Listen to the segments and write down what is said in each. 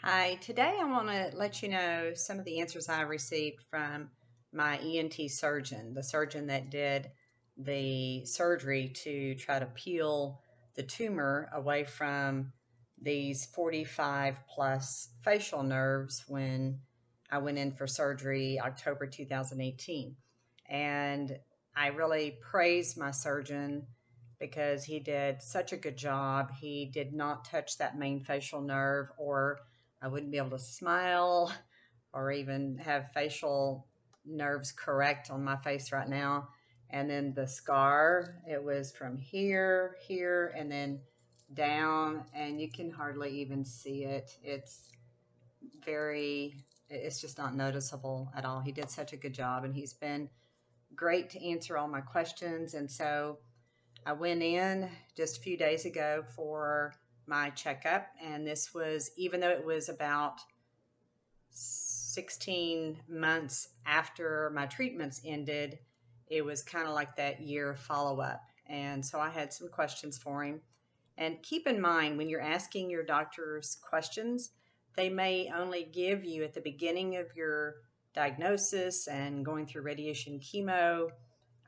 Hi, today I want to let you know some of the answers I received from my ENT surgeon, the surgeon that did the surgery to try to peel the tumor away from these 45 plus facial nerves when I went in for surgery October 2018. And I really praise my surgeon because he did such a good job. He did not touch that main facial nerve, or I wouldn't be able to smile or even have facial nerves correct on my face right now. And then the scar, it was from here, and then down, and you can hardly even see it. It's just not noticeable at all. He did such a good job, and he's been great to answer all my questions. And so I went in just a few days ago for my checkup, and this was, even though it was about 16 months after my treatments ended, it was kind of like that year follow up. And so I had some questions for him. And keep in mind, when you're asking your doctors questions, they may only give you at the beginning of your diagnosis and going through radiation chemo.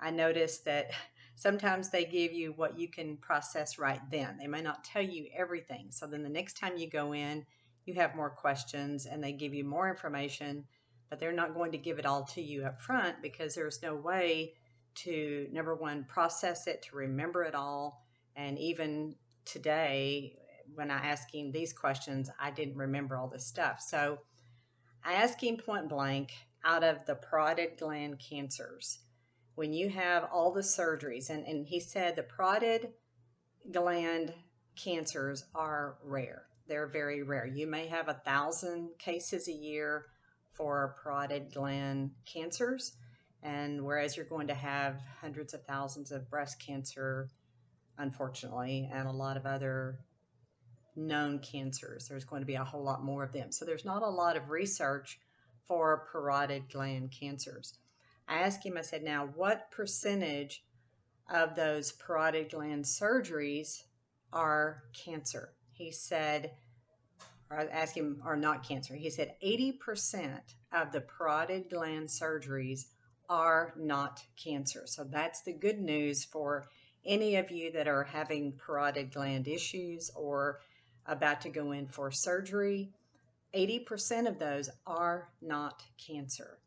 I noticed that sometimes they give you what you can process right then. They may not tell you everything. So then the next time you go in, you have more questions and they give you more information, but they're not going to give it all to you up front because there's no way to, number one, process it, to remember it all. And even today, when I asked him these questions, I didn't remember all this stuff. So I asked him point blank, out of the parotid gland cancers, when you have all the surgeries, and he said the parotid gland cancers are rare. They're very rare. You may have 1,000 cases a year for parotid gland cancers, and whereas you're going to have hundreds of thousands of breast cancer, unfortunately, and a lot of other known cancers, there's going to be a whole lot more of them. So there's not a lot of research for parotid gland cancers. I asked him, I said, now what percentage of those parotid gland surgeries are cancer? He said, or I asked him, or not cancer. He said 80% of the parotid gland surgeries are not cancer. So that's the good news for any of you that are having parotid gland issues or about to go in for surgery. 80% of those are not cancer.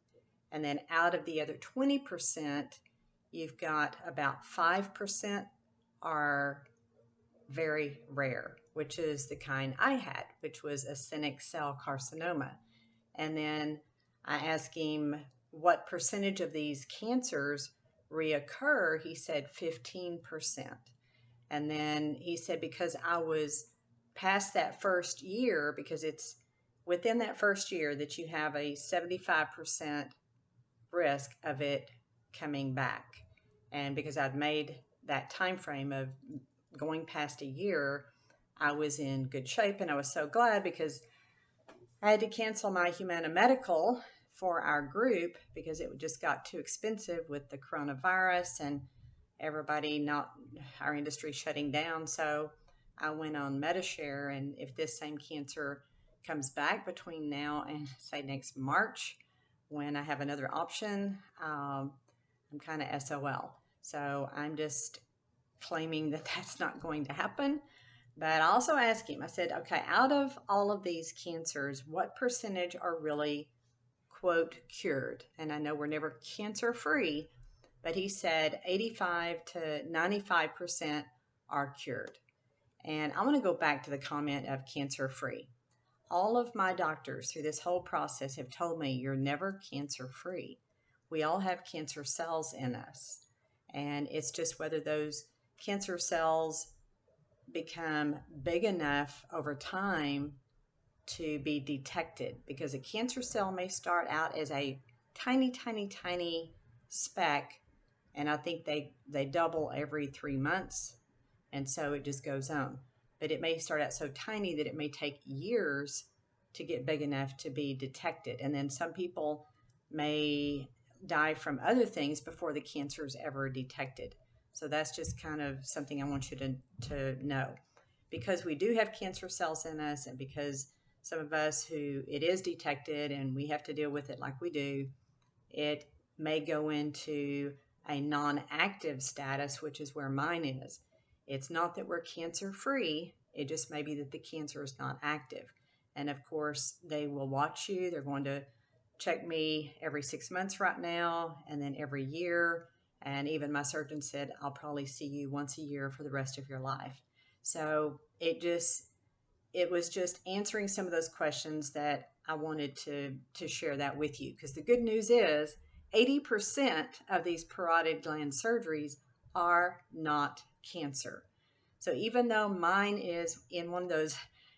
And then out of the other 20%, you've got about 5% are very rare, which is the kind I had, which was actinic cell carcinoma. And then I asked him what percentage of these cancers reoccur. He said 15%. And then he said because I was past that first year, because it's within that first year that you have a 75% risk of it coming back. And because I'd made that time frame of going past a year, I was in good shape, and I was so glad because I had to cancel my Humana Medical for our group because it just got too expensive with the coronavirus and everybody, not our industry, shutting down. So I went on MediShare, and if this same cancer comes back between now and say next March, when I have another option, I'm kind of SOL. So I'm just claiming that that's not going to happen. But I also asked him, I said, okay, out of all of these cancers, what percentage are really, quote, cured? And I know we're never cancer free, but he said 85 to 95% are cured. And I want to go back to the comment of cancer free. All of my doctors through this whole process have told me you're never cancer free. We all have cancer cells in us. And it's just whether those cancer cells become big enough over time to be detected, because a cancer cell may start out as a tiny speck, and I think they double every 3 months, and so it just goes on. But it may start out so tiny that it may take years to get big enough to be detected. And then some people may die from other things before the cancer is ever detected. So that's just kind of something I want you to know. Because we do have cancer cells in us, and because some of us who it is detected and we have to deal with it like we do, it may go into a non active status, which is where mine is. It's not that we're cancer free, it just may be that the cancer is not active. And of course, they will watch you. They're going to check me every 6 months right now, and then every year. And even my surgeon said, I'll probably see you once a year for the rest of your life. So it was just answering some of those questions that I wanted to share that with you. Because the good news is 80% of these parotid gland surgeries are not cancer. So even though mine is in one of those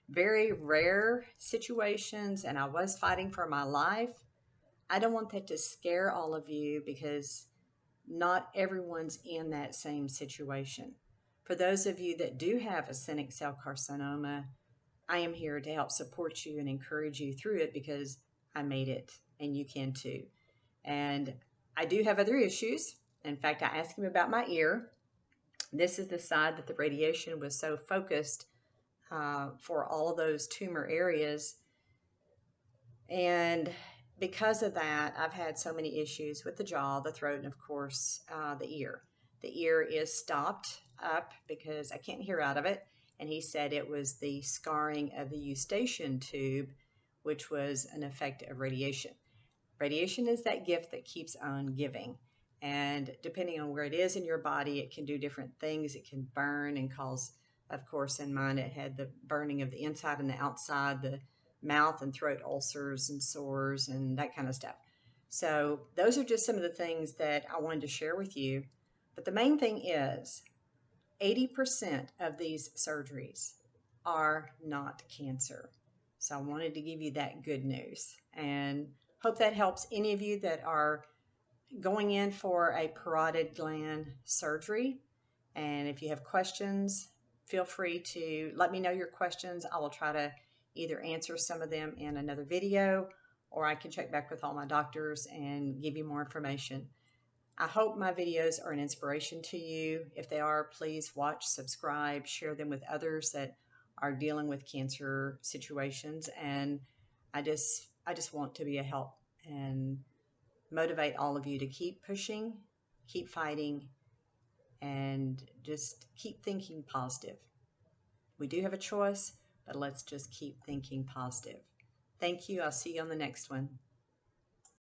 very rare situations and I was fighting for my life, I don't want that to scare all of you because not everyone's in that same situation. For those of you that do have actinic cell carcinoma, I am here to help support you and encourage you through it because I made it and you can too. And I do have other issues. In fact, I asked him about my ear. This is the side that the radiation was so focused for all of those tumor areas. And because of that, I've had so many issues with the jaw, the throat, and of course, the ear. The ear is stopped up because I can't hear out of it. And he said it was the scarring of the eustachian tube, which was an effect of radiation. Radiation is that gift that keeps on giving. And depending on where it is in your body, it can do different things. It can burn and cause, of course, in mine, it had the burning of the inside and the outside, the mouth and throat ulcers and sores and that kind of stuff. So those are just some of the things that I wanted to share with you. But the main thing is 80% of these surgeries are not cancer. So I wanted to give you that good news and hope that helps any of you that are going in for a parotid gland surgery. And if you have questions, feel free to let me know your questions. I will try to either answer some of them in another video, or I can check back with all my doctors and give you more information. I hope my videos are an inspiration to you. If they are, please watch, subscribe, share them with others that are dealing with cancer situations. And I just want to be a help and motivate all of you to keep pushing, keep fighting, and just keep thinking positive. We do have a choice, but let's just keep thinking positive. Thank you. I'll see you on the next one.